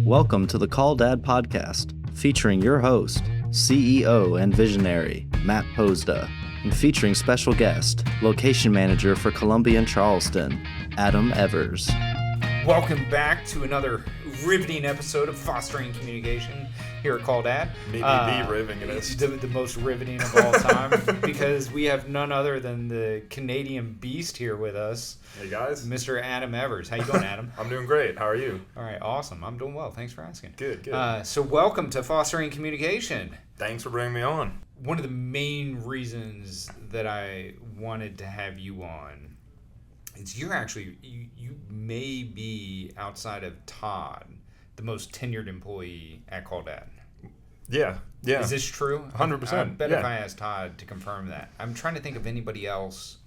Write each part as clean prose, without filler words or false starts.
Welcome to the Call Dad podcast, featuring your host, CEO and visionary, Matt Posda, and featuring special guest, location manager for Columbia and Charleston, Adam Evers. Welcome back to another riveting episode of Fostering Communication here at Call Dad. Maybe the rivetingest. The most riveting of all time, because we have none other than the Canadian beast here with us. Hey guys. Mr. Adam Evers. How you doing, Adam? I'm doing great. How are you? All right, awesome. I'm doing well. Thanks for asking. Good. So welcome to Fostering Communication. Thanks for bringing me on. One of the main reasons that I wanted to have you on is you may be, outside of Todd, the most tenured employee at Call Dad. Yeah. Is this true? 100%. I bet if I asked Todd to confirm that. I'm trying to think of anybody else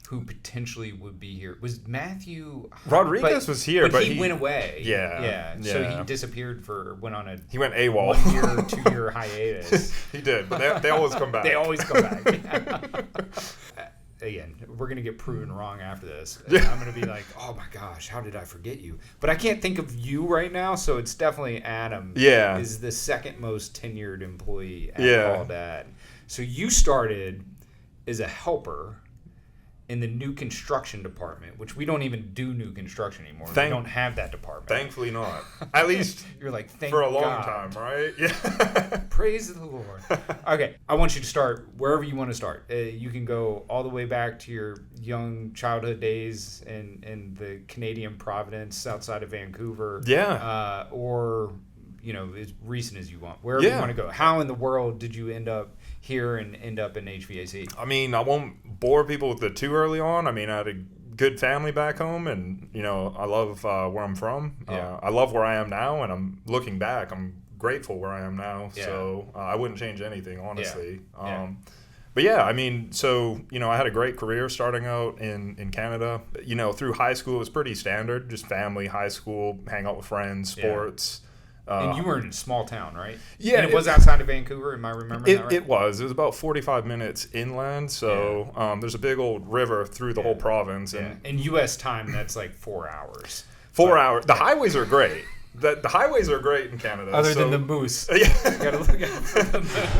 who potentially would be here. Was Matthew Rodriguez was here, but he went away. Yeah. So he disappeared went he went AWOL. 1 year, 2 year hiatus. He did, but they always come back. They always come back. Again, we're going to get proven wrong after this. Yeah. I'm going to be like, oh my gosh, how did I forget you? But I can't think of you right now, so it's definitely Adam. Yeah. Is the second most tenured employee at Call Dad. So you started as a helper in the new construction department, which we don't even do new construction anymore. We don't have that department. Thankfully not. At least you're like, thank for a long God. time, right? Yeah. Praise the Lord. Okay, I want you to start wherever you want to start. You can go all the way back to your young childhood days in the Canadian Providence outside of Vancouver. Yeah. Or, as recent as you want. Wherever you want to go. How in the world did you end up here and end up in HVAC? I mean, I won't bore people with it too early on. I mean, I had a good family back home, and, I love where I'm from. Yeah. I love where I am now, and I'm looking back. I'm grateful where I am now. Yeah. So I wouldn't change anything, honestly. Yeah. But yeah, I mean, so, I had a great career starting out in Canada. Through high school, it was pretty standard, just family, high school, hang out with friends, sports. And you were in a small town, right? Yeah. And it was outside of Vancouver, am I remembering that right? It was about 45 minutes inland, so there's a big old river through the whole province. And in U.S. time, that's like 4 hours. 4 hours. The highways are great. The highways are great in Canada. Other than the moose. Yeah. You gotta look at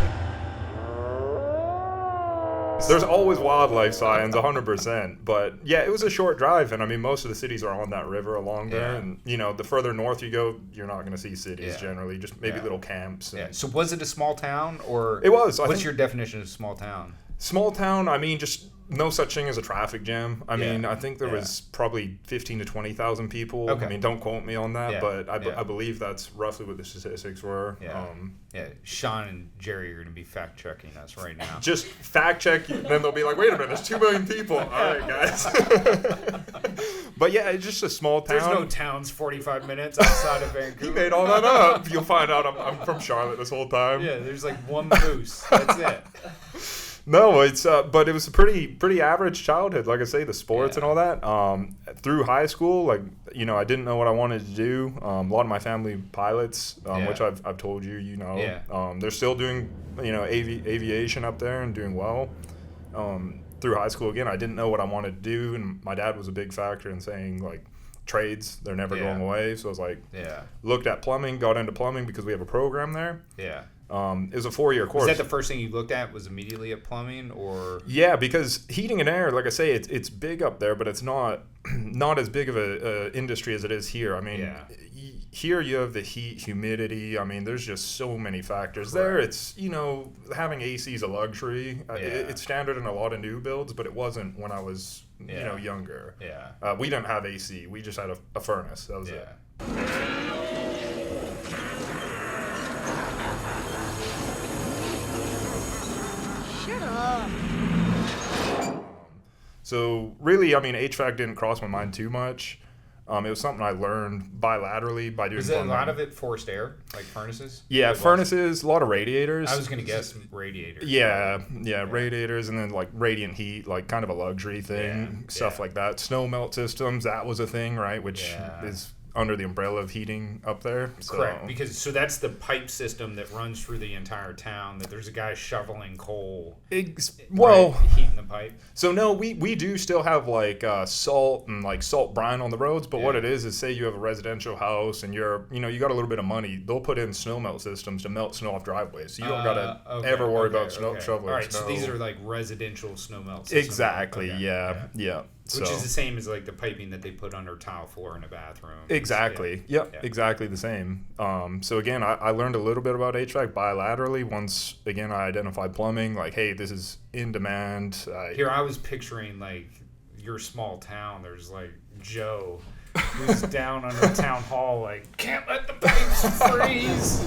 There's always wildlife signs, 100%. But yeah, it was a short drive, and I mean, most of the cities are on that river along there. And the further north you go, you're not going to see cities generally, just maybe little camps. Yeah. So was it a small town, or it was? What's your definition of small town? Small town, I mean, just no such thing as a traffic jam. I mean, I think there was probably 15 to 20,000 people. Okay. I mean, don't quote me on that, but I believe that's roughly what the statistics were. Sean and Jerry are going to be fact-checking us right now. Just fact-check, and then they'll be like, wait a minute, there's 2 million people. All right, guys. But yeah, it's just a small town. There's no towns 45 minutes outside of Vancouver. He made all that up. You'll find out I'm from Charlotte this whole time. Yeah, there's like one moose. That's it. No, it's but it was a pretty average childhood. Like I say, the sports and all that. Through high school, I didn't know what I wanted to do. A lot of my family pilots, which I've told you, they're still doing aviation up there and doing well. Through high school, again, I didn't know what I wanted to do, and my dad was a big factor in saying trades, they're never going away. So I was looked at plumbing, got into plumbing because we have a program there. Yeah. It was a 4-year course. Was that the first thing you looked at? Was immediately at plumbing, or? Yeah, because heating and air, like I say, it's big up there, but it's not as big of a industry as it is here. I mean, here you have the heat, humidity. I mean, there's just so many factors. Correct. There, it's having AC is a luxury. It's standard in a lot of new builds, but it wasn't when I was younger. Yeah. We didn't have AC. We just had a furnace. That was it. So really, I mean, HVAC didn't cross my mind too much. It was something I learned bilaterally by doing. Is it a lot of it forced air, like furnaces? Yeah, furnaces, a lot of radiators. I was going to guess radiators. Yeah, radiators, and then radiant heat, kind of a luxury thing, stuff like that. Snow melt systems, that was a thing, right? Which is under the umbrella of heating up there. So. Correct, because that's the pipe system that runs through the entire town. That there's a guy shoveling coal. Well, right, heating the pipe. So no, we do still have like salt and like salt brine on the roads. But what it is say you have a residential house and you got a little bit of money. They'll put in snow melt systems to melt snow off driveways, so you don't gotta ever worry about shoveling snow. All right, so these are like residential snow melt systems. Exactly. Okay. Yeah. Which is the same as like the piping that they put under tile floor in a bathroom. Exactly. Exactly the same. So again, I learned a little bit about HVAC bilaterally once, again, I identified plumbing. Like, hey, this is in demand. Here, I was picturing like your small town. There's like Joe who's down on the town hall like, can't let the pipes freeze.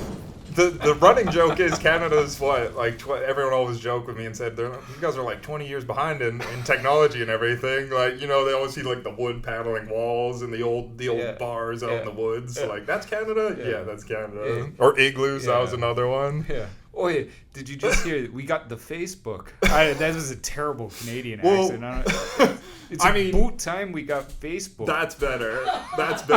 The running joke is Canada's everyone always joke with me and said, you guys are like 20 years behind in technology and everything. Like, they always see like the wood paneling walls and the old bars out in the woods. Like, that's Canada? Yeah, that's Canada. Or igloos, that was another one. Yeah. Oh, yeah. Did you just hear we got the Facebook? That was a terrible Canadian accent. It's about time we got Facebook. That's better. But,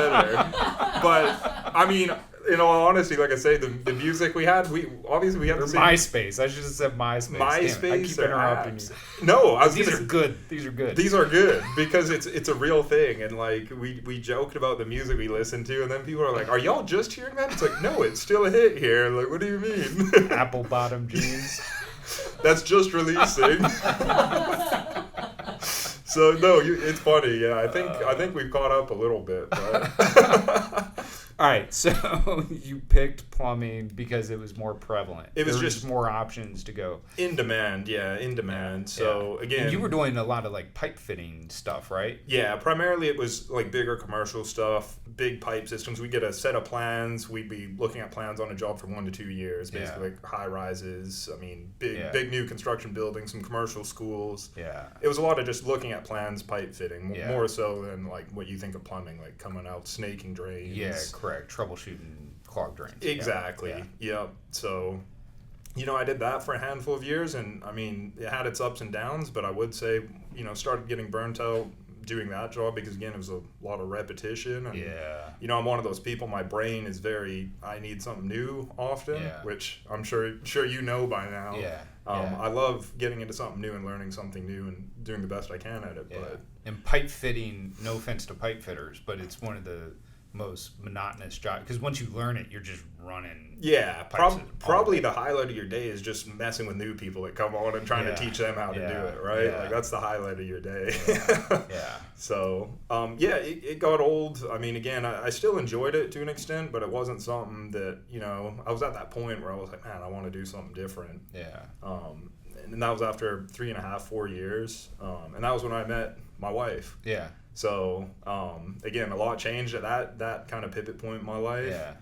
I mean, in all honesty, like I say, the music we had, we have the same. MySpace. I should have said MySpace. MySpace. I keep interrupting you. No, these are good. These are good. These are good because it's a real thing, and like we joked about the music we listened to, and then people are like, "Are y'all just hearing that?" It's like, no, it's still a hit here. Like, what do you mean? Apple bottom jeans. That's just releasing. So no, it's funny. Yeah, I think we've caught up a little bit. But all right, so you picked plumbing because it was more prevalent. There was just more options to go. In demand, in demand. So again, and you were doing a lot of like pipe fitting stuff, right? Yeah, primarily it was like bigger commercial stuff, big pipe systems. We get a set of plans. We'd be looking at plans on a job for 1 to 2 years, basically like high rises. I mean, big new construction buildings, some commercial schools. Yeah, it was a lot of just looking at plans, pipe fitting, more so than like what you think of plumbing, like coming out snaking drains. Yeah. Correct. Troubleshooting clogged drains. Exactly. Yep. So, I did that for a handful of years, and I mean, it had its ups and downs, but I would say, started getting burnt out doing that job because, again, it was a lot of repetition. And, I'm one of those people, my brain is I need something new often, which I'm sure by now. I love getting into something new and learning something new and doing the best I can at it. But and pipe fitting, no offense to pipe fitters, but it's one of the most monotonous job because once you learn it, you're just running. Yeah, probably the highlight of your day is just messing with new people that come on and trying to teach them how to do it, right? Like that's the highlight of your day. So, it got old. I mean, again, I still enjoyed it to an extent, but it wasn't something that, I was at that point where I was like, man, I want to do something different. Yeah. And that was after 3.5, 4 years. And that was when I met my wife. Yeah. So, again, a lot changed at that kind of pivot point in my life. Yeah.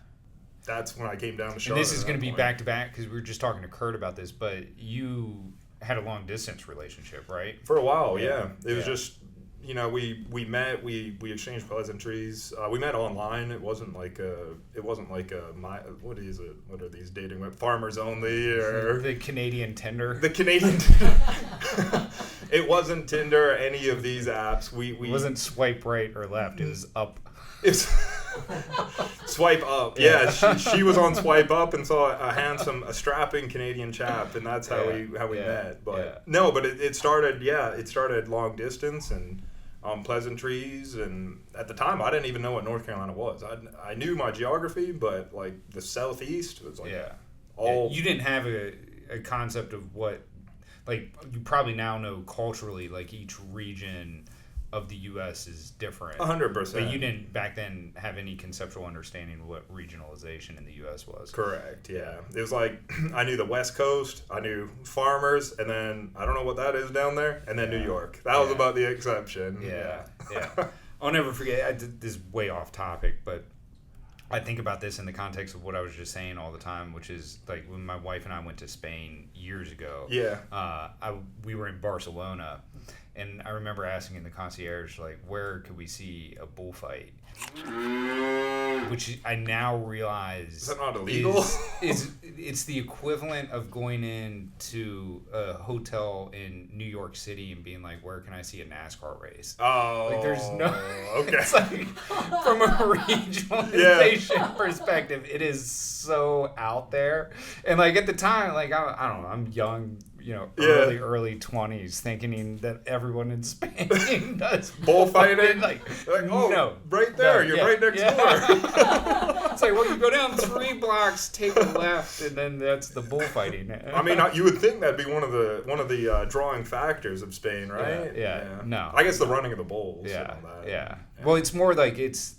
That's when I came down to Charlotte. And this is going to be back to back because we were just talking to Kurt about this, but you had a long distance relationship, right? For a while, yeah. It was just, we met, we exchanged pleasantries. We met online. It wasn't like what is it? What are these dating web? Farmers Only or the Canadian Tinder? The Canadian Tinder. It wasn't Tinder or any of these apps. It wasn't swipe right or left. It was up. It's swipe up. Yeah, she was on swipe up and saw a strapping Canadian chap, and that's how we met. But but it started long distance and pleasantries, and at the time I didn't even know what North Carolina was. I knew my geography, but like the Southeast was like all. You didn't have a concept of what. Like, you probably now know culturally, like, each region of the U.S. is different. 100%. But you didn't, back then, have any conceptual understanding of what regionalization in the U.S. was. Correct, yeah. It was like, I knew the West Coast, I knew farmers, and then, I don't know what that is down there, and then New York. That was about the exception. Yeah. I'll never forget, this is way off topic, but I think about this in the context of what I was just saying all the time, which is like when my wife and I went to Spain years ago. Yeah. We were in Barcelona, and I remember asking the concierge, like, where could we see a bullfight? which I now realize is that not illegal? It's the equivalent of going into a hotel in New York City and being like, where can I see a NASCAR race? Oh, like there's no. Okay. It's like from a regionalization perspective, it is so out there. And like at the time, like I don't know, I'm young. Early 20s, thinking that everyone in Spain does bullfighting. Like, oh, no, right there, you're right next door. It's like, well, you go down 3 blocks, take a left, and then that's the bullfighting. I mean, you would think that'd be one of the drawing factors of Spain, right? Yeah. No. I guess the running of the bulls. Yeah. And all that. Yeah. Well, it's more like I use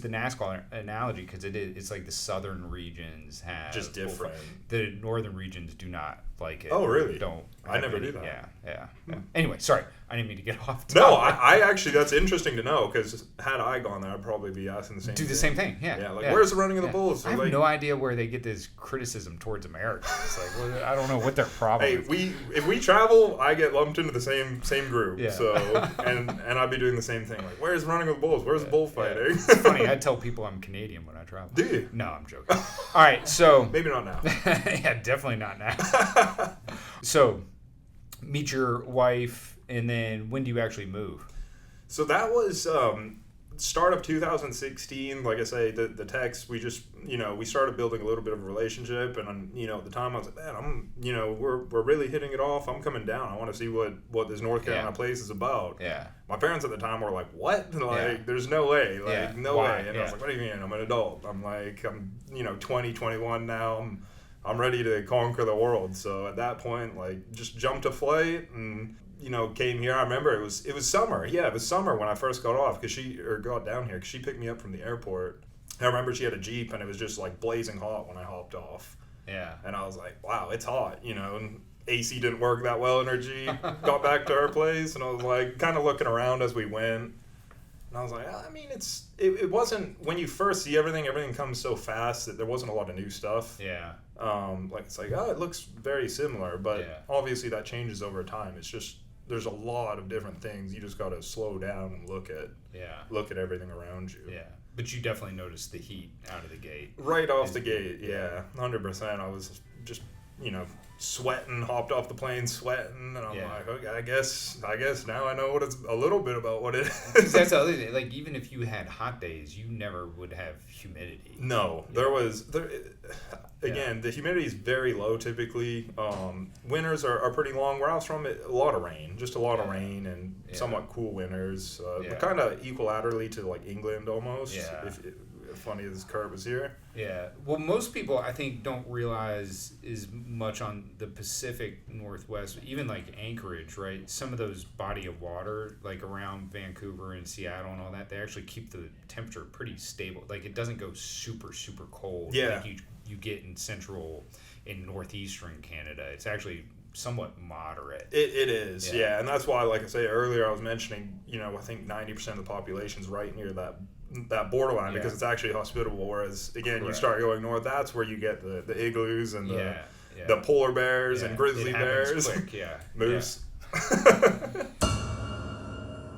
the NASCAR analogy because it's like the southern regions have just different. The northern regions do not like it. Oh, really? Don't. I never do that. Yeah. Anyway, sorry. I didn't mean to get off topic. No, I actually, that's interesting to know because had I gone there, I'd probably be asking the same thing. Do the same thing, yeah. Yeah, where's the running of the bulls? So I have no idea where they get this criticism towards America. It's like, well, I don't know what their problem is. If we travel, I get lumped into the same group. Yeah. So, and I'd be doing the same thing. Like, where's running of the bulls? Where's bullfighting? Yeah. It's funny, I tell people I'm Canadian when I travel. Do you? No, I'm joking. All right, so. Maybe not now. Yeah, definitely not now. So, meet your wife, and then when do you actually move? So that was start of 2016. Like I say, the text, we just, we started building a little bit of a relationship, and at the time I was like, man, we're really hitting it off. I'm coming down. I want to see what this North Carolina place is about. Yeah. My parents at the time were like, what? Like, there's no way. Like, no Why? way. And I was like, what do you mean? I'm an adult. I'm 20, 21 now. I'm ready to conquer the world. So at that point, like, just jumped a flight and, came here. I remember it was summer. Yeah, it was summer when I first got off got down here because she picked me up from the airport. I remember she had a Jeep and it was just like blazing hot when I hopped off. Yeah. And I was like, wow, it's hot, and AC didn't work that well in her Jeep. Got back to her place and I was like kind of looking around as we went. And I was like, I mean, it wasn't, when you first see everything comes so fast that there wasn't a lot of new stuff. Yeah. It's like, it looks very similar, but obviously that changes over time. It's just, there's a lot of different things. You just got to slow down and look at everything around you. Yeah. But you definitely noticed the heat out of the gate. Right off the gate, yeah. 100%. I was just, sweating, hopped off the plane sweating, and I'm like, okay, I guess now I know a little bit about what it is. That's the other thing. Like, even if you had hot days, you never would have humidity. No, again, the humidity is very low typically. Winters are pretty long. Where I was from, a lot of rain, and somewhat cool winters. Kind of equilaterally to like England almost. Yeah. If funny as Kurt was here. Yeah. Well, most people, I think, don't realize as much on the Pacific Northwest, even like Anchorage, right? Some of those body of water, like around Vancouver and Seattle and all that, they actually keep the temperature pretty stable. Like, it doesn't go super, super cold. Yeah. Like you get in central and northeastern Canada. It's actually somewhat moderate. It is, yeah. And that's why, like I say earlier, I was mentioning, I think 90% of the population's right near that borderline because it's actually hospitable. Whereas, again, you start going north, that's where you get the igloos and the polar bears and grizzly bears. Quick, Moose. Yeah.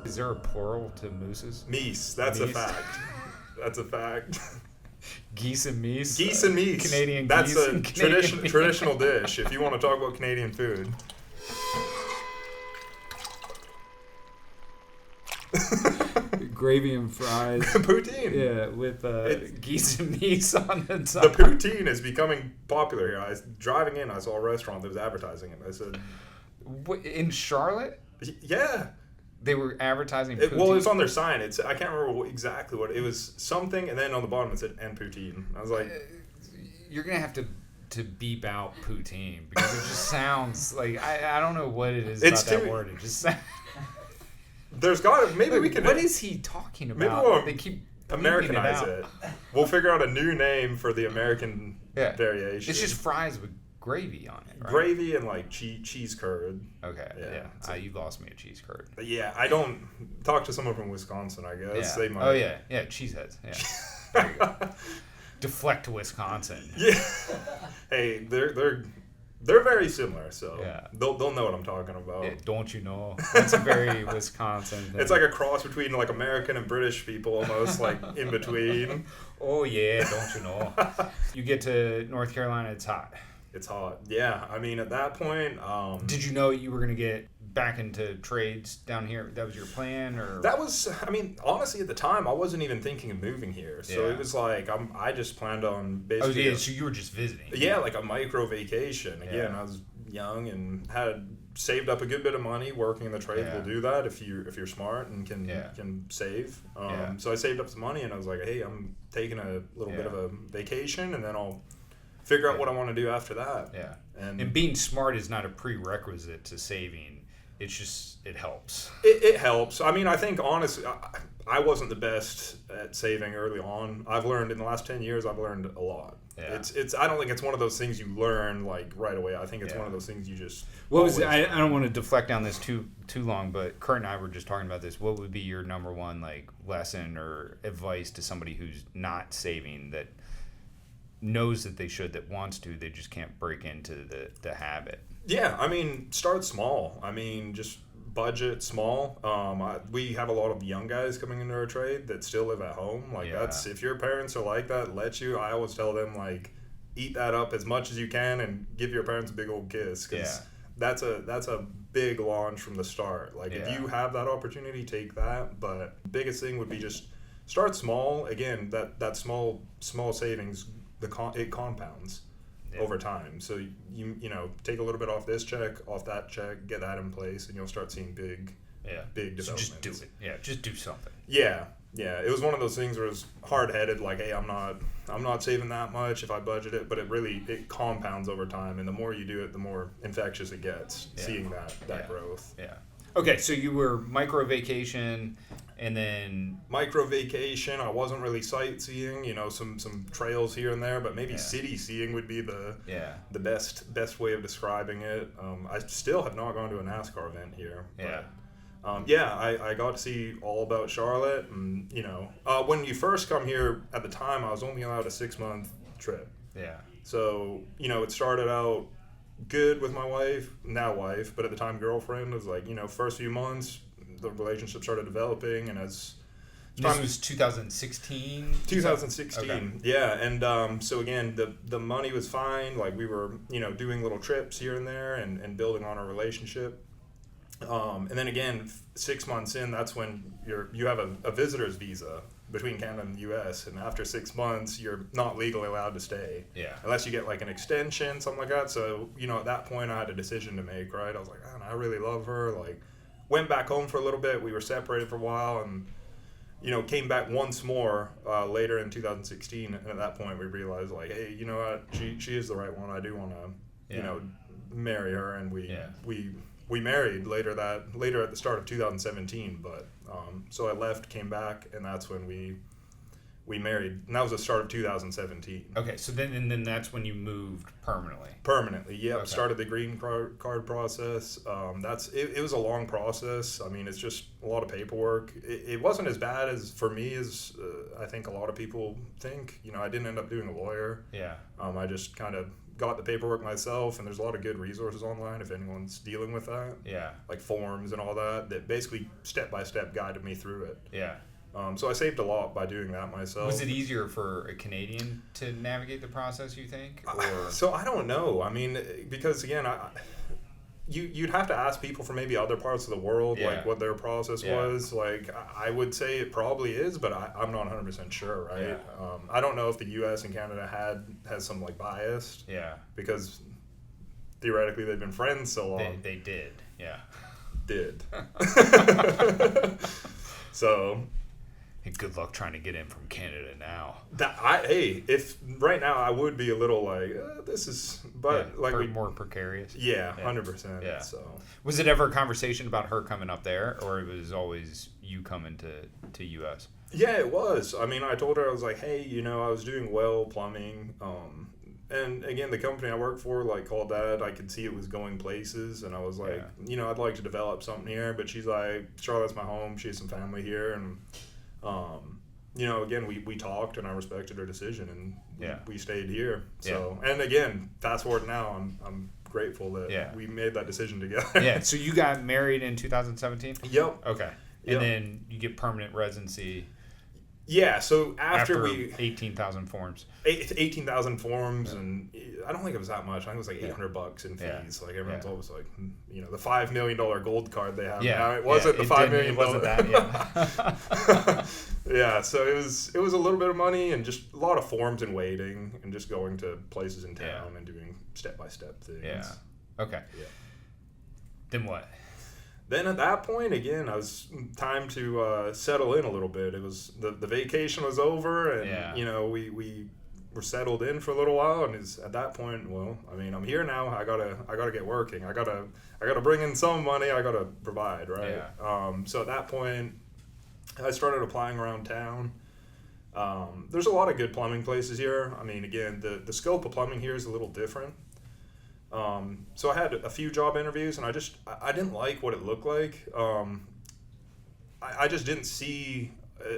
Is there a plural to mooses? Meese. That's a fact. That's a fact. Geese and meese. Geese and meese. Canadian That's geese. That's a traditional dish if you want to talk about Canadian food. Gravy and fries. Poutine. Yeah, with geese and meese on the top. The poutine is becoming popular here. I was driving in, I saw a restaurant that was advertising it. I said, in Charlotte? Yeah. They were advertising poutine? Well, it's on their sign. I can't remember exactly what it was. Something, and then on the bottom it said, and poutine. I was like... You're going to have to beep out poutine because it just sounds like... I don't know what it is about that word. It just sounds... There's got to... Maybe we can... What is he talking about? Maybe they keep Americanize it. We'll figure out a new name for the American variation. It's just fries with gravy on it, right? Gravy and like cheese curd. Okay, yeah. You lost me at cheese curd. Yeah, I don't talk to someone from Wisconsin, I guess. Yeah. They might. Oh yeah, cheeseheads. Yeah. There you go. Deflect to Wisconsin. Yeah. Hey, they're They're very similar, so Yeah. they'll know what I'm talking about. Yeah, don't you know? That's a very Wisconsin thing. It's like a cross between like American and British people, almost like in between. Oh yeah, don't you know? You get to North Carolina, it's hot. It's hot. Yeah, I mean, at that point, Did you know you were going to get back into trades down here? That was your plan, or that was, I mean, honestly, at the time, I wasn't even thinking of moving here. So Yeah. it was like, I just planned on Oh basically, yeah, so you were just visiting. yeah, like a micro vacation. Again, Yeah. I was young and had saved up a good bit of money. Working in the trade Yeah. will do that if you're smart and can save. Yeah. So I saved up some money and I was like, hey, I'm taking a little bit Yeah. of a vacation and then I'll figure out what I want to do after that. Yeah. And being smart is not a prerequisite to saving. It's just, it helps. it helps. I mean, I think honestly, I wasn't the best at saving early on. I've learned in the last 10 years, I've learned a lot. Yeah. It's I don't think it's one of those things you learn like right away. I think it's Yeah. one of those things you just. What was always I don't want to deflect down this too long, but Kurt and I were just talking about this. What would be your number one like lesson or advice to somebody who's not saving, that knows that they should, that wants to, they just can't break into the habit? Yeah, I mean, start small. I mean, just budget small. We have a lot of young guys coming into our trade that still live at home. Like Yeah. that's, if your parents are like that, I always tell them like, eat that up as much as you can and give your parents a big old kiss, because that's a big launch from the start. Like if you have that opportunity, take that. But the biggest thing would be just start small. Again, that small savings, it compounds over time. So you know, take a little bit off this check, off that check, get that in place, and you'll start seeing big developments. So just do it. Yeah, just do something. Yeah. It was one of those things where it was hard-headed, like, hey, I'm not saving that much if I budget it, but it compounds over time, and the more you do it, the more infectious it gets, seeing that growth. Yeah. Okay, so you were micro vacation, and then Micro vacation, I wasn't really sightseeing, you know, some trails here and there, but maybe city seeing would be the best way of describing it. I still have not gone to a NASCAR event here. Yeah. But, I got to see all about Charlotte, and you know, when you first come here, at the time I was only allowed a 6-month trip. Yeah. So you know, it started out good with my wife, but at the time girlfriend. It was like, you know, first few months the relationship started developing, and as This was 2016? 2016. Okay. Yeah, and so again, the money was fine. Like we were, you know, doing little trips here and there and building on our relationship. And then again, 6 months in, that's when you have a visitor's visa between Canada and the U.S. And after 6 months, you're not legally allowed to stay. Yeah. Unless you get like an extension, something like that. So you know, at that point, I had a decision to make. Right, I was like, man, I really love her. Like, went back home for a little bit. We were separated for a while, and you know, came back once more later in 2016. And at that point, we realized like, hey, you know what? She is the right one. I do want to, you know, marry her, and we married later at the start of 2017. But so I left, came back, and that's when we married, and that was the start of 2017. Okay, so then that's when you moved Permanently, yep. Okay. Started the green card process. It was a long process. I mean, it's just a lot of paperwork. It wasn't as bad as for me as I think a lot of people think. You know, I didn't end up doing a lawyer. Yeah. I just kind of got the paperwork myself, and there's a lot of good resources online if anyone's dealing with that. Yeah. Like forms and all that basically step-by-step guided me through it. Yeah. So I saved a lot by doing that myself. Was it easier for a Canadian to navigate the process, you think? Or So I don't know. I mean, because again, you'd have to ask people from maybe other parts of the world, like what their process was. Like, I would say it probably is, but I'm not 100% sure, right? Yeah. I don't know if the U.S. and Canada has some like bias. Yeah. Because theoretically they've been friends so long. They did. Yeah. Did. So. Hey, good luck trying to get in from Canada now. If right now I would be a little like this is, but like more precarious. Yeah, 100%. Yeah. So was it ever a conversation about her coming up there, or it was always you coming to U.S.? Yeah, it was. I mean, I told her, I was like, hey, you know, I was doing well plumbing, and again, the company I work for, like, called that. I could see it was going places, and I was like, you know, I'd like to develop something here. But she's like, Charlotte's my home. She has some family here, and again, we talked, and I respected her decision, and we stayed here. So, Yeah. and again, fast forward now, I'm grateful that we made that decision together. Yeah. So you got married in 2017? Yep. Okay. And then you get permanent residency. Yeah, so after 18,000 forms. 18,000 forms, and I don't think it was that much. I think it was like $800 in fees. Yeah. Like everyone's always like, the $5 million gold card they have now. It wasn't wasn't the $5 million. It wasn't that. Yeah, so it was a little bit of money and just a lot of forms and waiting and just going to places in town and doing step-by-step things. Yeah. Okay. Yeah. Then what? Then at that point, again, I was time to settle in a little bit. It was the vacation was over, and we were settled in for a little while. And at that point, well, I mean, I'm here now. I gotta get working. I gotta bring in some money. I gotta provide, right? Yeah. So at that point, I started applying around town. There's a lot of good plumbing places here. I mean, again, the scope of plumbing here is a little different. So I had a few job interviews, and I didn't like what it looked like. I just didn't see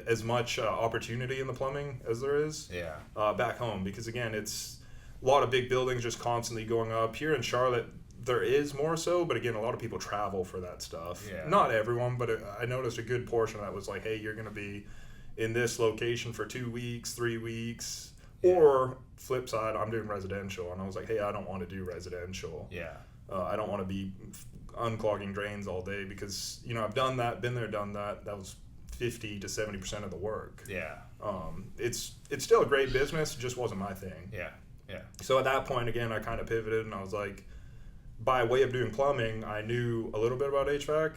as much opportunity in the plumbing as there is back home, because again, it's a lot of big buildings just constantly going up. Here in Charlotte, there is more so, but again, a lot of people travel for that stuff. Yeah. Not everyone, but I noticed a good portion that was like, hey, you're going to be in this location for 2 weeks, 3 weeks. Or flip side, I'm doing residential, and I was like, hey, I don't want to do residential. Yeah. I don't want to be unclogging drains all day, because I've done that, been there, done that. That was 50 to 70% of the work. Yeah. It's still a great business, it just wasn't my thing. Yeah. Yeah. So at that point, again, I kind of pivoted, and I was like, by way of doing plumbing, I knew a little bit about HVAC.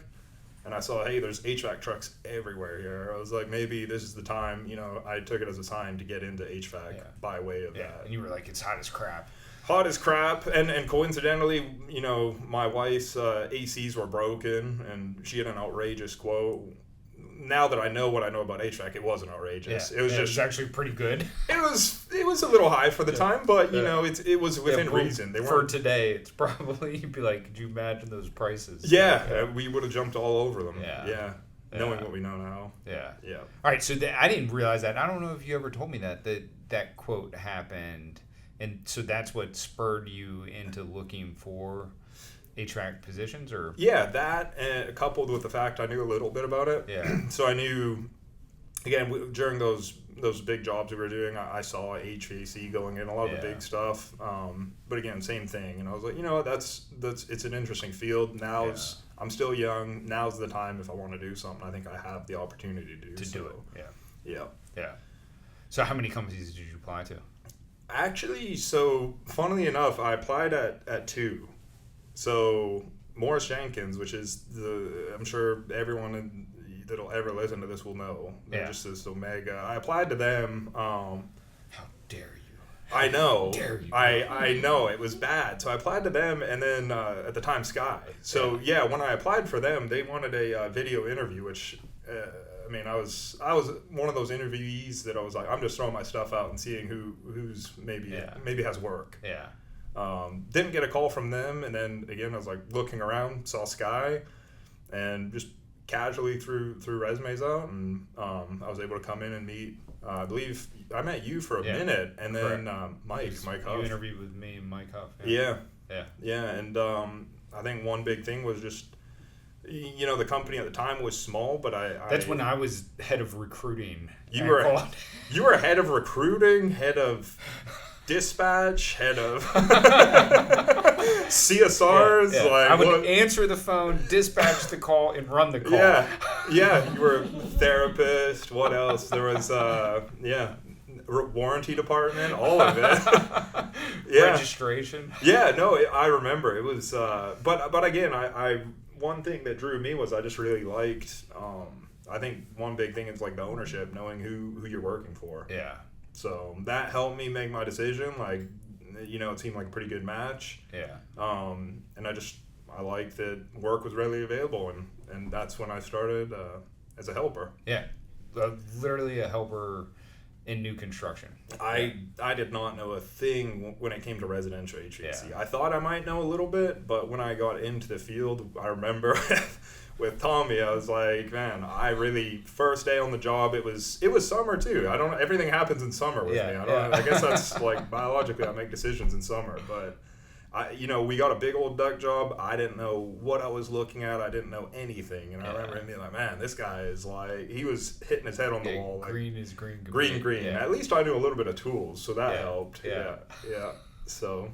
And I saw, hey, there's HVAC trucks everywhere here. I was like, maybe this is the time. I took it as a sign to get into HVAC by way of that. And you were like, it's hot as crap. Hot as crap. And coincidentally, my wife's ACs were broken, and she had an outrageous quote. Now that I know what I know about HVAC, it wasn't outrageous. Yeah. It was It was actually pretty good. It was a little high for the time, but it was within reason. They for weren't. Today, it's probably, you'd be like, could you imagine those prices? Yeah, we would have jumped all over them. Yeah. Knowing what we know now. Yeah. Yeah. All right, so I didn't realize that. I don't know if you ever told me that quote happened, and so that's what spurred you into looking for HVAC positions, or? Yeah, that coupled with the fact I knew a little bit about it. Yeah. So I knew, again, during those big jobs we were doing, I saw HVAC going in, a lot of the big stuff. But again, same thing. And I was like, it's an interesting field. I'm still young. Now's the time if I want to do something. I think I have the opportunity to do it. Yeah. So how many companies did you apply to? Actually, so funnily enough, I applied at 2. So Morris Jenkins, which is I'm sure everyone that'll ever listen to this will know. They're just this Omega. I applied to them. How dare you? I know. How dare you? I know, it was bad. So I applied to them, and then at the time Sky. So when I applied for them, they wanted a video interview, which I was one of those interviewees that I was like, I'm just throwing my stuff out and seeing who's maybe has work. Yeah. Didn't get a call from them, and then again I was like looking around, saw Sky, and just casually threw resumes out, and I was able to come in and meet. I believe I met you for a minute, and then Mike Huff. You interviewed with me and Mike Huff. Yeah, and I think one big thing was just the company at the time was small, but That's when I was head of recruiting. You were head of recruiting, head of dispatch, head of CSRs. Yeah. Like I would answer the phone, dispatch the call, and run the call. Yeah. You were a therapist. What else? There was warranty department, all of it. Registration. Yeah, no, I remember it was. But again, I one thing that drew me was I just really liked. I think one big thing is like the ownership, knowing who you're working for. Yeah. So that helped me make my decision. Like, it seemed like a pretty good match. Yeah. And I liked that work was readily available, and that's when I started as a helper. Yeah. Literally a helper in new construction? I did not know a thing when it came to residential HVAC. Yeah. I thought I might know a little bit, but when I got into the field, I remember with Tommy, I was like, man, first day on the job, it was summer too. Everything happens in summer with me. I guess that's like biologically I make decisions in summer, but we got a big old duct job. I didn't know what I was looking at. I didn't know anything. And I remember him being like, man, this guy is like, he was hitting his head on the wall. Like, green is green. Green. Yeah. At least I knew a little bit of tools, so that helped. Yeah. So,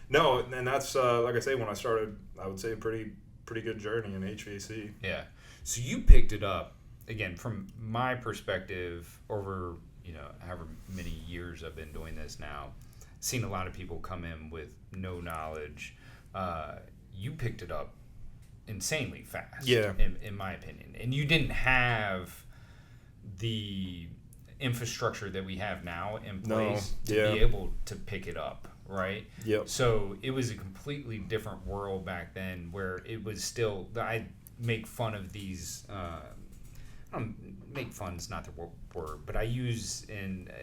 no, and that's, like I say, when I started, I would say a pretty good journey in HVAC. Yeah. So you picked it up, again, from my perspective, over, however many years I've been doing this now. Seen a lot of people come in with no knowledge. You picked it up insanely fast, in my opinion. And you didn't have the infrastructure that we have now in place to be able to pick it up, right? Yep. So it was a completely different world back then, where it was still, I make fun of these, make fun's not the word, but I use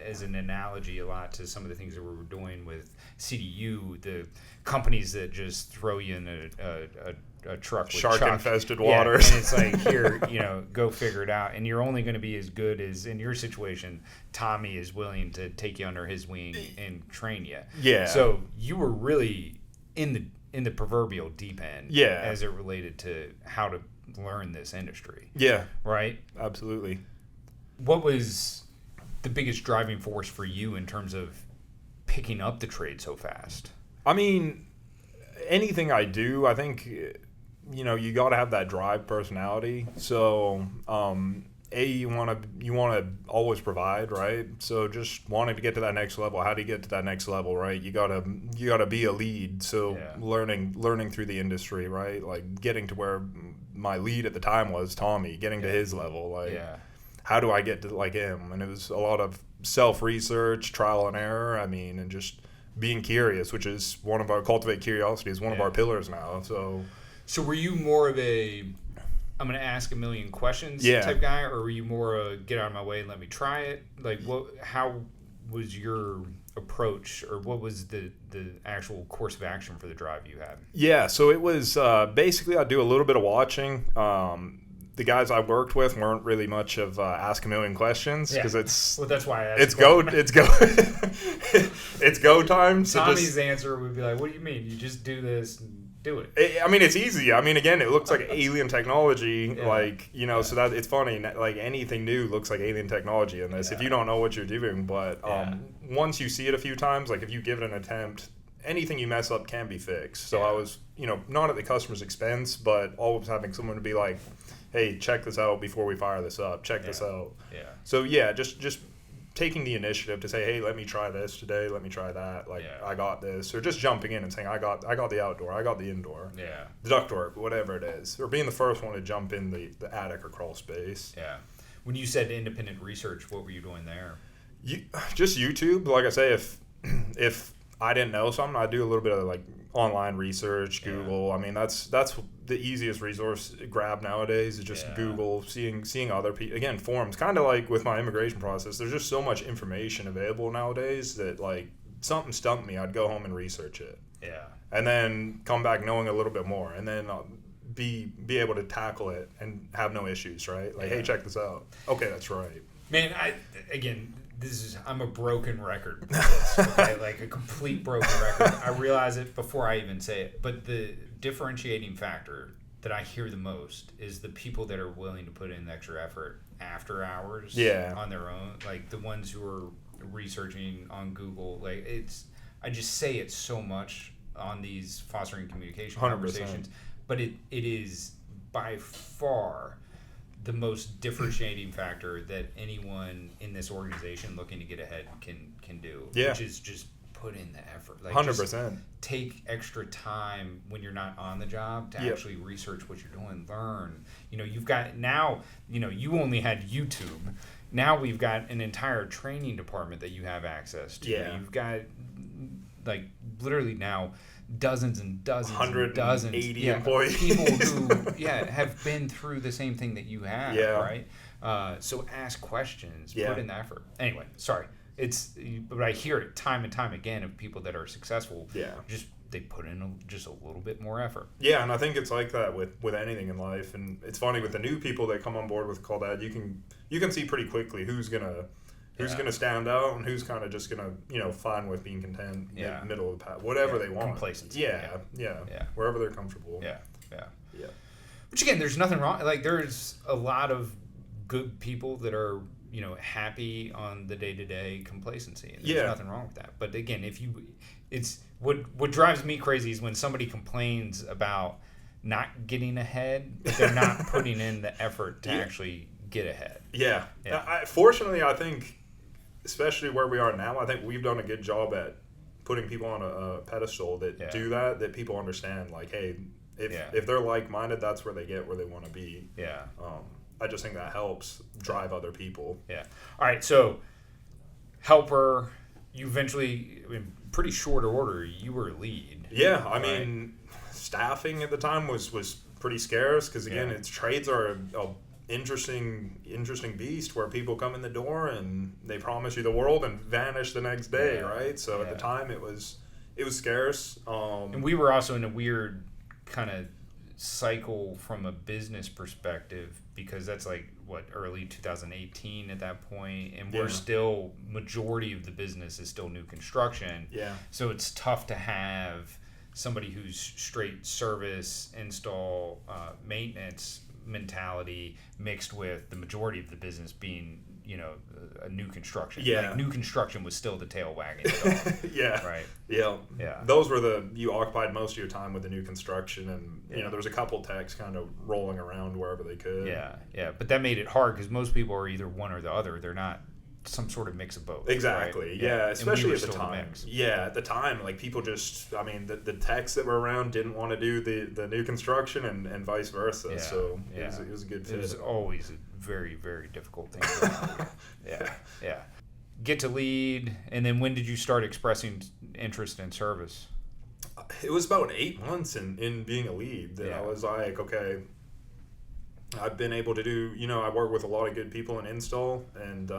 as an analogy a lot to some of the things that we were doing with CDU, the companies that just throw you in a truck with shark-infested waters. And it's like, here, go figure it out. And you're only going to be as good as, in your situation, Tommy is willing to take you under his wing and train you. Yeah. So you were really in the proverbial deep end as it related to how to learn this industry. Yeah. Right? Absolutely. What was the biggest driving force for you in terms of picking up the trade so fast? I mean, anything I do, I think, you got to have that drive personality. So, you want to always provide, right? So just wanting to get to that next level. How do you get to that next level, right? You gotta be a lead. So learning through the industry, right? Like getting to where my lead at the time was Tommy, getting to his level. Like, how do I get to like him? And it was a lot of self-research, trial and error. I mean, and just being curious, which is one of our cultivate curiosity is one of our pillars now. So were you more of a I'm going to ask a million questions type guy, or were you more a get out of my way and let me try it? Like, how was your approach, or what was the actual course of action for the drive you had? Yeah, so it was basically I'd do a little bit of watching. The guys I worked with weren't really much of ask a million questions because it's that's why I asked it's go time. So Tommy's answer would be like, "What do you mean? You just do this and do it?" I mean, it's easy. I mean, again, it looks like alien technology, so that it's funny. Like anything new looks like alien technology in this if you don't know what you're doing. But once you see it a few times, like if you give it an attempt, anything you mess up can be fixed. So I was, not at the customer's expense, but always having someone to be like, hey, check this out before we fire this up. Check this out. Yeah. So just taking the initiative to say, hey, let me try this today. Let me try that. I got this. Or just jumping in and saying, I got the outdoor. I got the indoor. Yeah. The ductwork, whatever it is. Or being the first one to jump in the attic or crawl space. Yeah. When you said independent research, what were you doing there? Just YouTube. Like I say, if I didn't know something, I'd do a little bit of online research, Google. I mean, that's the easiest resource grab nowadays is just Google, seeing other people. Again, forums, kind of like with my immigration process. There's just so much information available nowadays that something stumped me, I'd go home and research it. Yeah. And then come back knowing a little bit more, and then be able to tackle it and have no issues, right? Hey, check this out. Okay, that's right. Man, I'm a broken record for this, okay? Like a complete broken record. I realize it before I even say it. But the differentiating factor that I hear the most is the people that are willing to put in extra effort after hours on their own. Like the ones who are researching on Google. I just say it so much on these fostering communication 100%. Conversations. But it is by far the most differentiating factor that anyone in this organization looking to get ahead can do, which is just put in the effort. 100%. Take extra time when you're not on the job to actually research what you're doing, learn. You've got now, you only had YouTube. Now we've got an entire training department that you have access to. Yeah. You've got literally now dozens and dozens and dozens 180 employees. People who have been through the same thing that you have, right? So ask questions, Yeah. put in the effort. Anyway, sorry. But I hear it time and time again of people that are successful. Yeah. They put in just a little bit more effort. Yeah, and I think it's like that with anything in life. And it's funny with the new people that come on board with Call Dad, you can see pretty quickly who's gonna stand out and who's kind of just gonna fine with being content, middle of the path, whatever they want. Complacency. Yeah, wherever they're comfortable. Yeah. Which again, there's nothing wrong. Like there's a lot of good people that are happy on the day-to-day complacency, and there's nothing wrong with that. But again, it's what drives me crazy is when somebody complains about not getting ahead, but they're not putting in the effort to actually get ahead. Yeah. Fortunately, I think, especially where we are now, I think we've done a good job at putting people on a pedestal that do that people understand, like, hey, if they're like-minded, that's where they get where they want to be. Yeah. I just think that helps drive other people. Yeah. All right, so helper, you eventually, in pretty short order, you were lead. Yeah, I mean, staffing at the time was pretty scarce because, again, trades are a interesting beast where people come in the door and they promise you the world and vanish the next day, right? So at the time it was scarce. And we were also in a weird kind of cycle from a business perspective because that's like early 2018 at that point, and we're still, majority of the business is still new construction. So it's tough to have somebody who's straight service, install, maintenance mentality mixed with the majority of the business being a new construction. Like new construction was still the tail wagging the dog. Right. Those were you occupied most of your time with the new construction, and there was a couple techs kind of rolling around wherever they could. But that made it hard because most people are either one or the other. They're not some sort of mix of both. Exactly. Right? Especially at the time. At the time, like, people just, I mean, the techs that were around didn't want to do the new construction and vice versa. So it was a good fit. It was always a very, very difficult thing to do. Get to lead, and then when did you start expressing interest in service? It was about 8 months in being a lead that I was like, okay, I've been able to do, I work with a lot of good people in install, and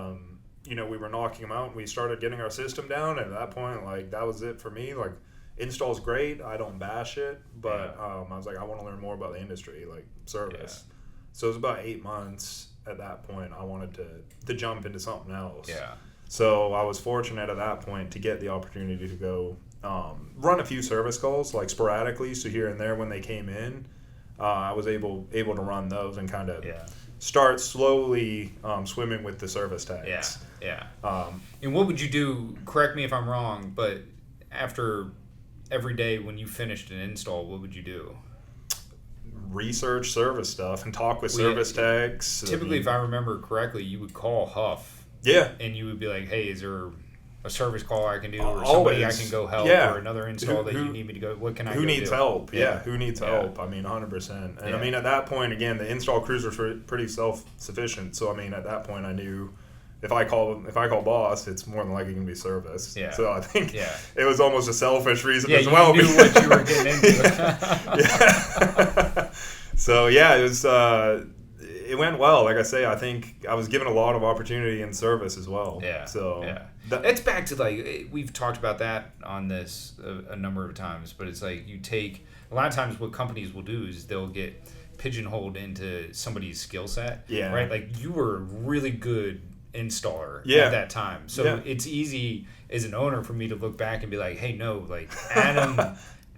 we were knocking them out, and we started getting our system down, and at that point, like, that was it for me. Like, install's great, I don't bash it, but I was like, I want to learn more about the industry, like service. So it was about 8 months at that point. I wanted to jump into something else. So I was fortunate at that point to get the opportunity to go run a few service calls, like, sporadically, so here and there when they came in, I was able to run those and kind of start slowly swimming with the service tags. And what would you do, correct me if I'm wrong, but after every day when you finished an install, what would you do? Research service stuff and talk with service techs. Typically, if I remember correctly, you would call Huff. And you would be like, hey, is there a service call I can do, or somebody I can go help, or another install that you need me to go? What can I do? Who needs help? Who needs help? I mean, 100%. And I mean, at that point, again, the install crews were pretty self-sufficient. So I mean, at that point, I knew if I call boss, it's more than likely going to be service. So I think it was almost a selfish reason as well. You knew what you were getting into. So it was. It went well. Like I say, I think I was given a lot of opportunity in service as well. It's back to, like, we've talked about that on this a number of times, but it's like you take, a lot of times what companies will do is they'll get pigeonholed into somebody's skill set. Right? Like, you were a really good installer at that time. So it's easy as an owner for me to look back and be like, hey, no, like,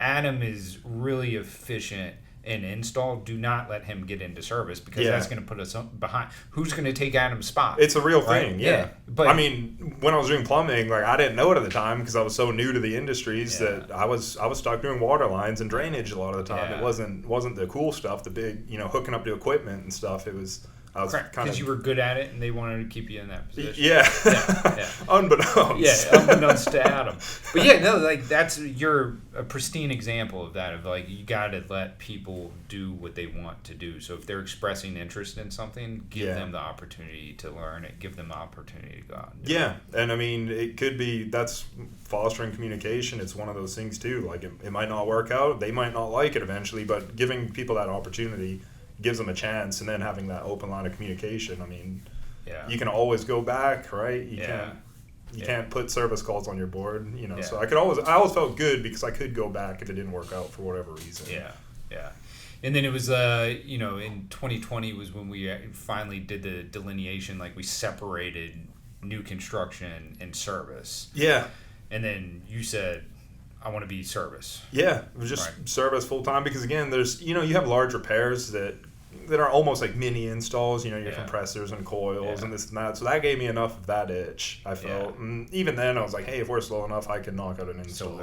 Adam is really efficient in install. Do not let him get into service, because that's going to put us behind. Who's going to take Adam's spot? It's a real thing, But I mean, when I was doing plumbing, like, I didn't know it at the time because I was so new to the industries that I was stuck doing water lines and drainage a lot of the time. It wasn't the cool stuff, the big, hooking up to equipment and stuff. It was. Because you were good at it, and they wanted to keep you in that position. Unbeknownst. Unbeknownst to Adam. But you're a pristine example of that. Of, like, you got to let people do what they want to do. So if they're expressing interest in something, give them the opportunity to learn it. Give them the opportunity to go out and do it. And I mean, it could be, that's fostering communication. It's one of those things too. Like, it might not work out. They might not like it eventually, but giving people that opportunity gives them a chance, and then having that open line of communication. I mean, Yeah. you can always go back, right? You Yeah. can't put service calls on your board, you know. Yeah. So I always felt good because I could go back if it didn't work out for whatever reason. Yeah. And then it was, in 2020 was when we finally did the delineation, like we separated new construction and service. Yeah. And then you said, I want to be service. Yeah, it was just service full time because again, there's you have large repairs that are almost like mini installs. Your compressors and coils and this and that. So that gave me enough of that itch. I felt, and even then I was like, hey, if we're slow enough, I can knock out an install.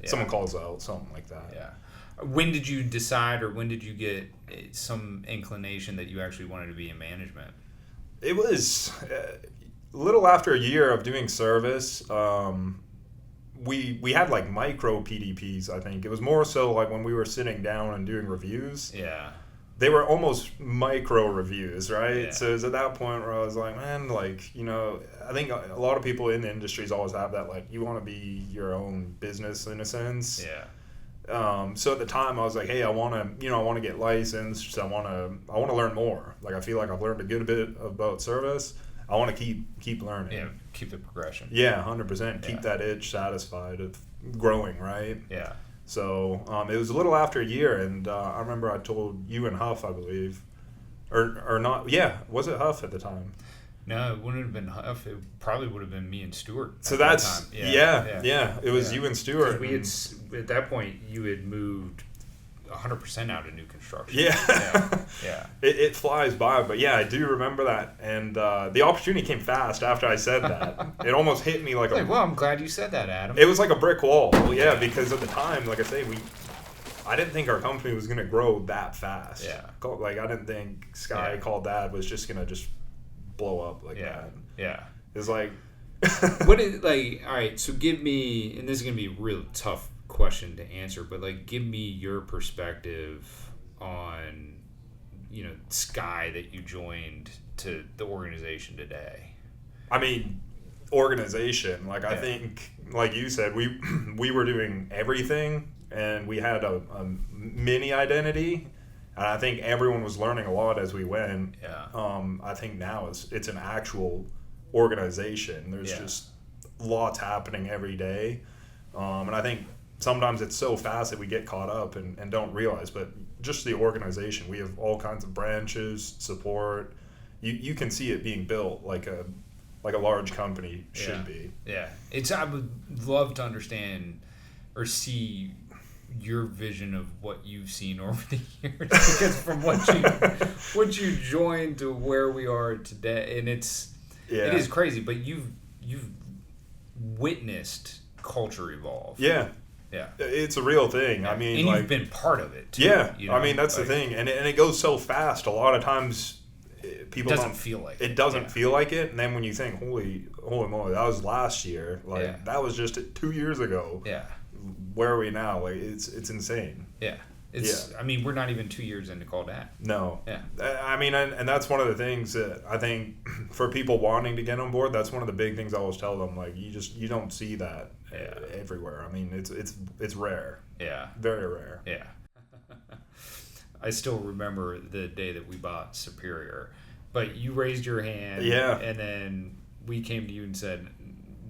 Someone calls out something like that. Yeah. When did you decide, or when did you get some inclination that you actually wanted to be in management? It was a little after a year of doing service. We had like micro PDPs, I think. It was more so like when we were sitting down and doing reviews. Yeah. They were almost micro reviews, right? Yeah. So it was at that point where I was like, man, like, I think a lot of people in the industries always have that, like, you want to be your own business in a sense. Yeah. So at the time I was like, hey, I want to get licensed. So I want to learn more. Like, I feel like I've learned a good bit about service. I want to keep learning. Yeah, keep the progression. Yeah, 100%. Keep that itch satisfied of growing, right? Yeah. So it was a little after a year, and I remember I told you and Huff, I believe, or not. Yeah, was it Huff at the time? No, it wouldn't have been Huff. It probably would have been me and Stuart. So that's that time. It was you and Stuart. We had at that point you had moved 100% out of new construction. Yeah. It flies by, but yeah, I do remember that, and the opportunity came fast after I said that. It almost hit me like well, I'm glad you said that, Adam. It was like a brick wall. Well, yeah, because at the time, like I say, I didn't think our company was gonna grow that fast. Yeah. Like I didn't think Sky Called Dad was just gonna blow up like that. Yeah. It's like what is like? All right, so give me, and this is gonna be a real tough question to answer, but like give me your perspective on Sky that you joined to the organization today. I mean, organization, like I think like you said, we were doing everything, and we had a mini identity, and I think everyone was learning a lot as we went. I think now it's an actual organization. There's just lots happening every day, and I think sometimes it's so fast that we get caught up and don't realize, but just the organization, we have all kinds of branches, support. You can see it being built like a large company should be. Yeah. I would love to understand or see your vision of what you've seen over the years, because from what you joined to where we are today, and it is crazy, but you've witnessed culture evolve. Yeah, it's a real thing. I mean, and you've been part of it too. Yeah, I mean that's the thing, and it goes so fast. A lot of times, people doesn't feel like it. It doesn't feel like it, and then when you think, holy moly, that was last year. Like that was just 2 years ago. Yeah. Where are we now? Like it's insane. Yeah. I mean, we're not even 2 years into Call Dad. No. Yeah. I mean, and that's one of the things that I think for people wanting to get on board, that's one of the big things I always tell them. Like, you don't see that everywhere. I mean, it's rare. Yeah. Very rare. Yeah. I still remember the day that we bought Superior, but you raised your hand. Yeah. And then we came to you and said,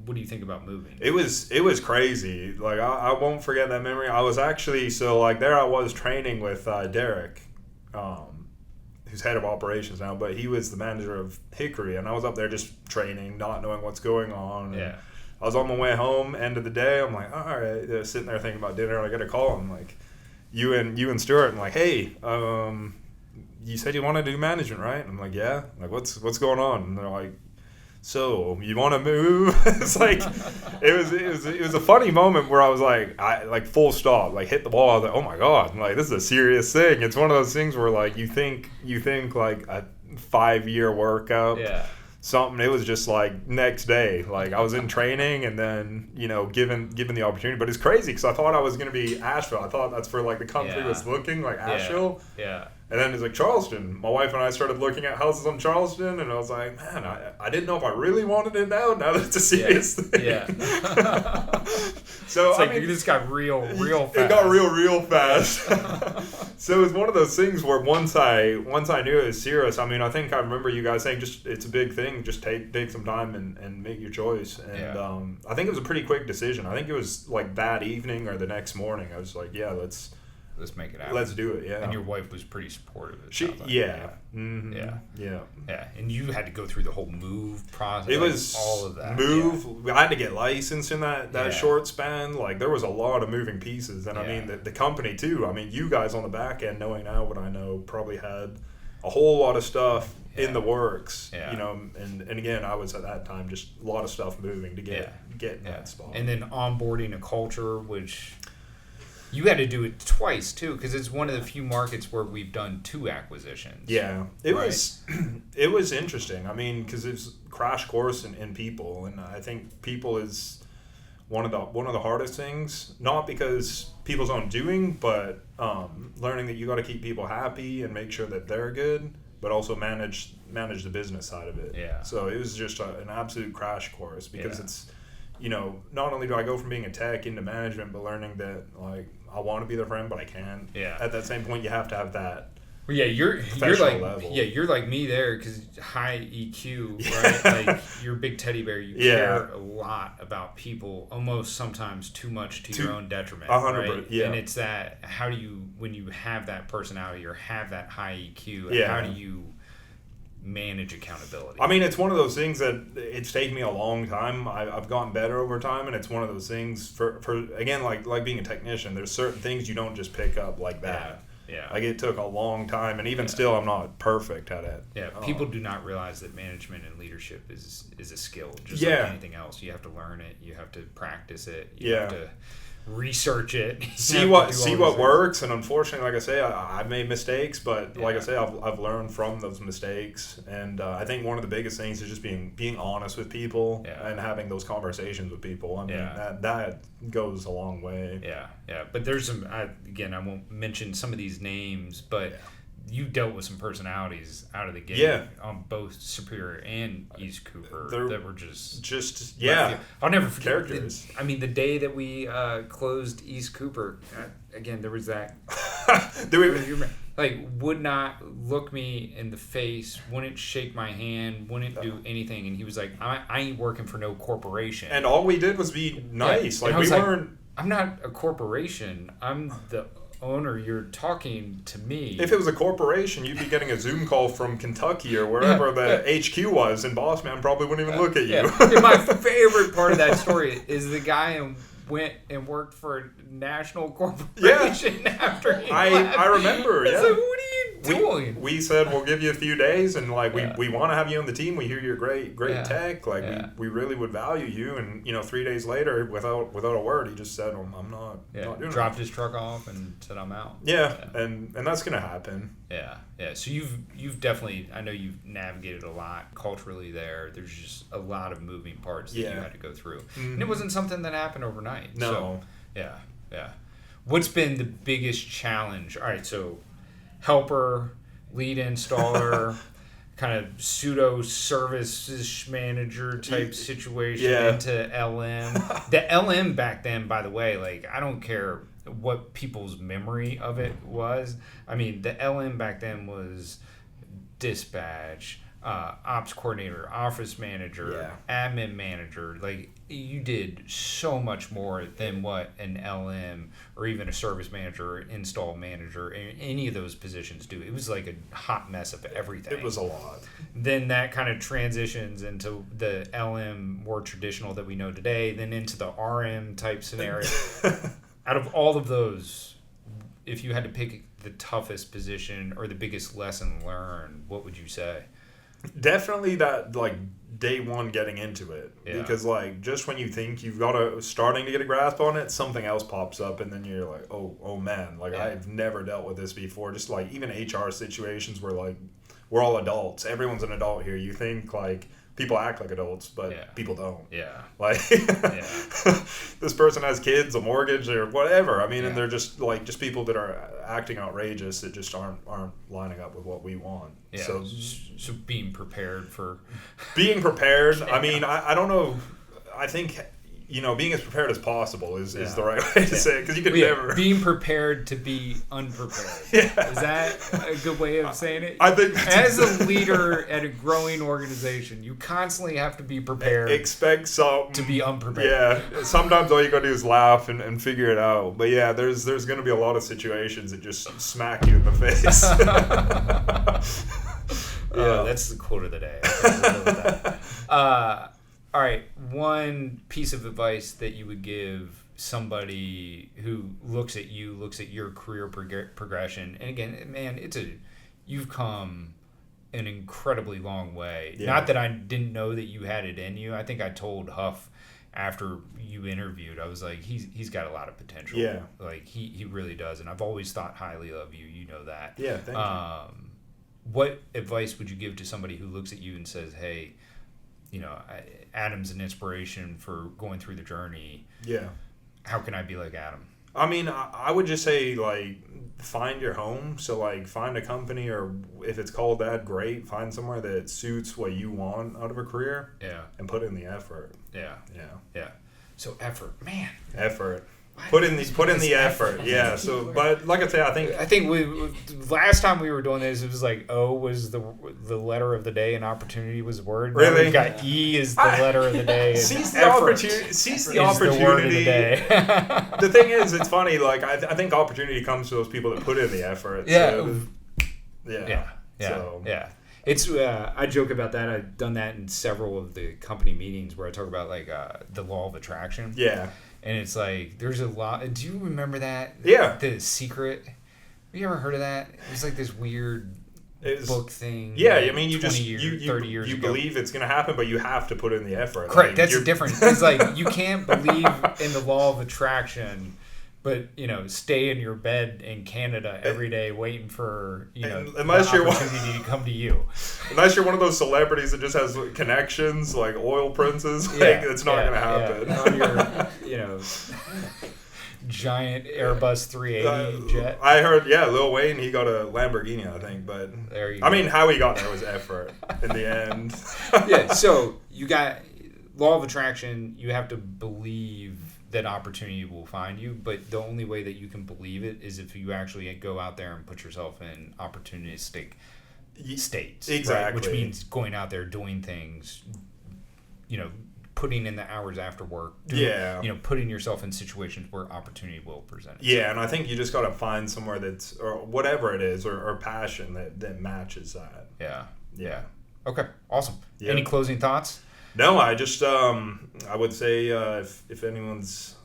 what do you think about moving? It was crazy. Like I won't forget that memory. I was actually there I was training with Derek, who's head of operations now, but he was the manager of Hickory, and I was up there just training, not knowing what's going on. Yeah. I was on my way home, end of the day. I'm like, all right, sitting there thinking about dinner. I get a call. I'm like, you and Stuart. I'm like, hey, you said you want to do management, right? I'm like, yeah. I'm like, what's going on? And they're like, so you want to move? It's like it was a funny moment where I was like, full stop, like hit the wall. I was like, oh my god, like this is a serious thing. It's one of those things where like you think like a 5-year workup. Yeah. Something. It was just like next day. Like I was in training, and then given the opportunity. But it's crazy because I thought I was going to be Asheville. I thought that's where like the company was looking, like Asheville. Yeah. And then it's like Charleston. My wife and I started looking at houses on Charleston, and I was like, man, I didn't know if I really wanted it now that it's a serious thing. Yeah. So it's like, this got real fast. It got real fast. So it's one of those things where once I knew it was serious, I mean, I think I remember you guys saying, just it's a big thing. Just take some time and make your choice. And I think it was a pretty quick decision. I think it was like that evening or the next morning. I was like, yeah, let's make it happen. Let's do it, yeah. And your wife was pretty supportive. Yeah. Mm-hmm. Yeah. And you had to go through the whole move process. It was all of that. I had to get licensed in that short span. Like, there was a lot of moving pieces. And I mean, the company too. I mean, you guys on the back end, knowing now what I know, probably had a whole lot of stuff in the works. Yeah. You know, and again, I was at that time just a lot of stuff moving to get in that spot. And then onboarding a culture, which you had to do it twice too, because it's one of the few markets where we've done 2 acquisitions. Yeah, it was interesting. I mean, because it's crash course in people, and I think people is one of the hardest things. Not because people's own doing, but learning that you got to keep people happy and make sure that they're good, but also manage the business side of it. Yeah. So it was just an absolute crash course, because it's, you know, not only do I go from being a tech into management, but learning that, like, I want to be their friend, but I can't. Yeah. At that same point, you have to have that. Well, yeah, you're like level. You're like me there, because high EQ, right? Like, you're a big teddy bear. You care a lot about people, almost sometimes too much to your own detriment. 100%, right? yeah. And it's that, how do you, when you have that personality or have that high EQ, how do you manage accountability? I mean, it's one of those things that it's taken me a long time. I've gotten better over time, and it's one of those things for again, like being a technician, there's certain things you don't just pick up like that. Yeah. Like, it took a long time, and even still, I'm not perfect at it. Yeah. People do not realize that management and leadership is a skill, just like anything else. You have to learn it. You have to practice it. You have to research it. See what works, and unfortunately, like I say, I've made mistakes, but like I say, I've learned from those mistakes, and I think one of the biggest things is just being honest with people and having those conversations with people. I mean, that goes a long way. Yeah. But there's some, again, I won't mention some of these names, but you dealt with some personalities out of the gate on both Superior and East Cooper that were just I'll never forget characters. The day that we closed East Cooper, again, there was that would not look me in the face, wouldn't shake my hand, wouldn't do anything, and he was like, I ain't working for no corporation. And all we did was be nice. Like, we weren't. I'm not a corporation. I'm the owner. You're talking to me. If it was a corporation, you'd be getting a Zoom call from Kentucky or wherever the HQ was, and boss man probably wouldn't even look at you. And my favorite part of that story is the guy went and worked for a national corporation after he left. I remember. It's like, what are you doing? We said we'll give you a few days, and like we want to have you on the team. We hear you're great tech. Like we really would value you. And 3 days later, without a word, he just said, I'm not doing dropped his truck off and said, I'm out. And that's gonna happen. Yeah. So you've definitely, I know you've navigated a lot culturally there. There's just a lot of moving parts that you had to go through, and it wasn't something that happened overnight. No. So, yeah. What's been the biggest challenge? All right, so helper, lead installer, kind of pseudo services manager type situation into LM. The LM back then, by the way, like, I don't care what people's memory of it was. I mean, the LM back then was dispatch, ops coordinator, office manager, admin manager. Like, you did so much more than what an LM or even a service manager or install manager, any of those positions do. It was like a hot mess of everything. It was a lot. Then that kind of transitions into the LM more traditional that we know today, then into the RM type scenario. Out of all of those, if you had to pick the toughest position or the biggest lesson learned, what would you say? Definitely that, like, day one getting into it. Because, like, just when you think you've got starting to get a grasp on it, something else pops up, and then you're like, oh man, like, I've never dealt with this before. Just like even HR situations where, like, we're all adults, everyone's an adult here. You think, like, people act like adults, but Yeah. people don't. Yeah. Like, Yeah. this person has kids, a mortgage, or whatever. I mean, Yeah. and they're just people that are acting outrageous that just aren't lining up with what we want. Yeah. So So being prepared for. being prepared. I mean, I don't know. I think, being as prepared as possible is the right way to say it, because you could never. Being prepared to be unprepared. Yeah. Is that a good way of saying it? I think As a leader at a growing organization, you constantly have to be prepared expect something to be unprepared. Yeah. Sometimes all you gotta do is laugh and figure it out. But yeah, there's gonna be a lot of situations that just smack you in the face. Yeah, that's the quote of the day. I love that. All right, one piece of advice that you would give somebody who looks at your career progression, and again, man, you've come an incredibly long way. Yeah. Not that I didn't know that you had it in you. I think I told Huff after you interviewed, I was like, he's got a lot of potential. Yeah. Like he really does, and I've always thought highly of you. You know that. Yeah, thank you. What advice would you give to somebody who looks at you and says, hey, Adam's an inspiration for going through the journey. Yeah. How can I be like Adam? I mean, I would just say, like, find your home. So, like, find a company, or if it's called that, great. Find somewhere that suits what you want out of a career. Yeah. And put in the effort. Yeah. Yeah. Yeah. So effort, man. Effort. Put in the effort. Yeah. So, but like I say, I think we last time we were doing this, it was like O was the letter of the day and opportunity was the word. Now Really? we've got E is the letter of the day. And seize the effort opportunity. Seize the is the word of the opportunity. day. The thing is, it's funny. Like I think opportunity comes to those people that put in the effort. Yeah. So, Yeah. So. Yeah. It's I joke about that. I've done that in several of the company meetings where I talk about like the law of attraction. Yeah. And it's like there's a lot. Do you remember that? Yeah. The Secret. Have you ever heard of that? It was like this weird book thing. Yeah, like I mean, 30 years you ago. believe it's going to happen, but you have to put in the effort. Correct. Like, That's the difference. It's like you can't believe in the law of attraction, but stay in your bed in Canada every day waiting for unless the you're opportunity to come to you. Unless you're one of those celebrities that just has connections, like oil princes, it's not going to happen. Yeah. On your giant Airbus 380 jet. I heard, Lil Wayne, he got a Lamborghini, I think, but there you I go. mean, how he got there was effort in the end. Yeah, so you got law of attraction. You have to believe that opportunity will find you, but the only way that you can believe it is if you actually go out there and put yourself in opportunistic states. Exactly. Right? Which means going out there, doing things, putting in the hours after work. Putting yourself in situations where opportunity will present itself. Yeah, and I think you just got to find somewhere that's, or whatever it is, or passion that matches that. Yeah. Okay, awesome. Yeah. Any closing thoughts? No, I just I would say if anyone's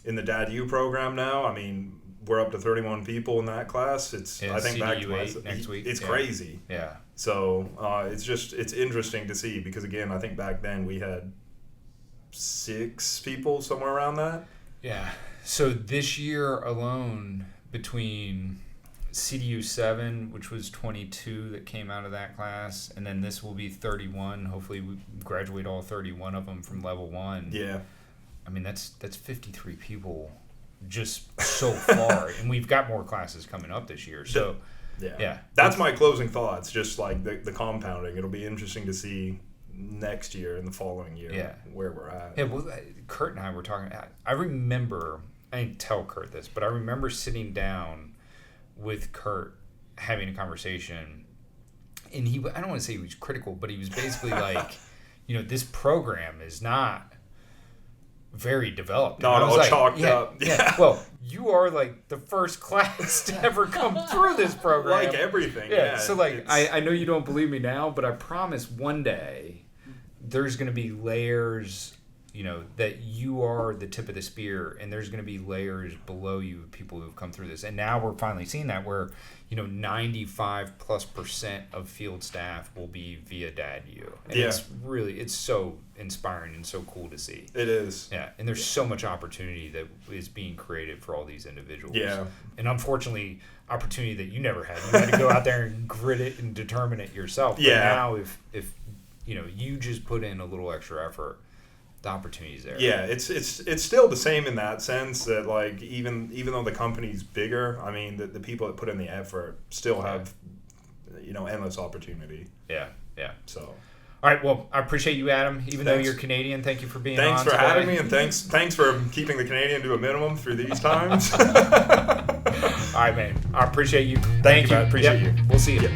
in the Dad U program now, I mean, we're up to 31 people in that class. I think back to my, next week. It's crazy. Yeah. So it's interesting to see, because again, I think back then we had 6 people, somewhere around that. Yeah. So this year alone, between CDU 7, which was 22 that came out of that class, and then this will be 31. Hopefully we graduate all 31 of them from level 1. Yeah. I mean, that's 53 people just so far, and we've got more classes coming up this year. So yeah. That's my closing thoughts, just like the compounding. It'll be interesting to see next year and the following year where we're at. Yeah, well, Kurt and I were talking. I remember, I didn't tell Kurt this, but I remember sitting down with Kurt having a conversation, and I don't want to say he was critical, but he was basically like, this program is not very developed. Not all chalked up. Yeah. Well, you are like the first class to ever come through this program. Like everything. Yeah. So like, I know you don't believe me now, but I promise one day there's going to be layers, that you are the tip of the spear, and there's going to be layers below you of people who have come through this. And now we're finally seeing that where, 95+% of field staff will be via Dad U. And it's so inspiring and so cool to see. It is. Yeah. And there's so much opportunity that is being created for all these individuals. Yeah. And unfortunately, opportunity that you never had. You had to go out there and grit it and determine it yourself. But now if you just put in a little extra effort, the opportunity's there. Yeah, it's still the same in that sense that like even though the company's bigger, I mean the people that put in the effort still have endless opportunity. Yeah. So. All right. Well, I appreciate you, Adam. Even though you're Canadian, thank you for being on. Thanks for having me, and thanks for keeping the Canadian to a minimum through these times. All right, man. I appreciate you. Thank you, man. Appreciate you. We'll see you. Yep.